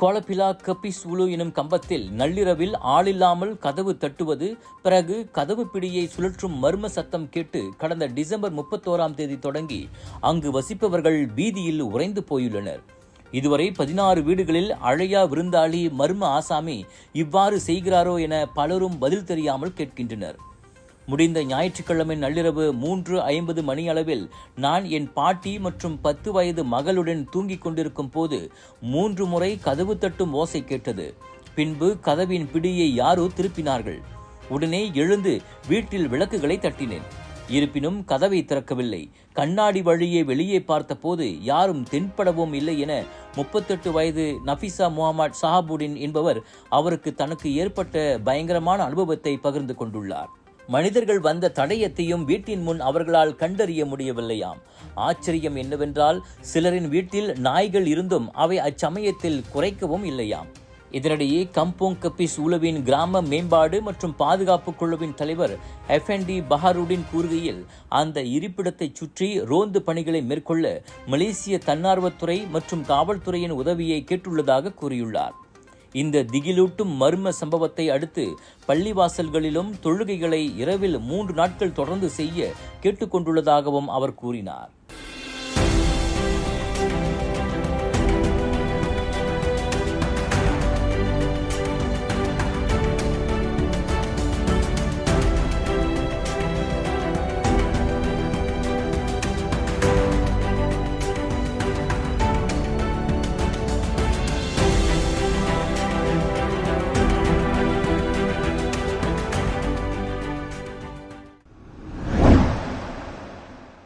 Kuala Pilah கபிஸ் உலு எனும் கம்பத்தில் நள்ளிரவில் ஆளில்லாமல் கதவு தட்டுவது, பிறகு கதவு பிடியை சுழற்றும் மர்ம சத்தம் கேட்டு கடந்த டிசம்பர் 31ஆம் தேதி தொடங்கி அங்கு வசிப்பவர்கள் பீதியில் உறைந்து போயுள்ளனர். இதுவரை 16 வீடுகளில் அழையா விருந்தாளி மர்ம ஆசாமி இவ்வாறு செய்கிறாரோ என பலரும் பதில் தெரியாமல் கேட்கின்றனர். முடிந்த ஞாயிற்றுக்கிழமை நள்ளிரவு 3:50 மணியளவில் நான் என் பாட்டி மற்றும் 10 வயது மகளுடன் தூங்கிக் கொண்டிருக்கும் போது 3 முறை கதவு தட்டும் ஓசை கேட்டது. பின்பு கதவின் பிடியை யாரோ திருப்பினார்கள். உடனே எழுந்து வீட்டில் விளக்குகளை தட்டினேன். இருப்பினும் கதவை திறக்கவில்லை. கண்ணாடி வழியே வெளியே பார்த்தபோது யாரும் தென்படவும் இல்லை என 38 வயது நஃபிசா முகமது சஹாபுடின் என்பவர் அவருக்கு தனக்கு ஏற்பட்ட பயங்கரமான அனுபவத்தை பகிர்ந்து கொண்டுள்ளார். மனிதர்கள் வந்த தடயத்தையும் வீட்டின் முன் அவர்களால் கண்டறிய முடியவில்லையாம். ஆச்சரியம் என்னவென்றால் சிலரின் வீட்டில் நாய்கள் இருந்தும் அவை அச்சமயத்தில் குறைக்கவும் இல்லையாம். இதனிடையே கம்போங் கபிஸ் உலுவின் கிராம மேம்பாடு மற்றும் பாதுகாப்பு குழுவின் தலைவர் எஃப்என்டி பஹாருடின் கூறுகையில், அந்த இருப்பிடத்தை சுற்றி ரோந்து பணிகளை மேற்கொள்ள மலேசிய தன்னார்வத்துறை மற்றும் காவல்துறையின் உதவியை கேட்டுள்ளதாக கூறியுள்ளார். இந்த திகிலூட்டும் மர்ம சம்பவத்தை அடுத்து பள்ளிவாசல்களிலும் தொழுகைகளை இரவில் 3 நாட்கள் தொடர்ந்து செய்ய கேட்டுக்கொண்டுள்ளதாகவும் அவர் கூறினார்.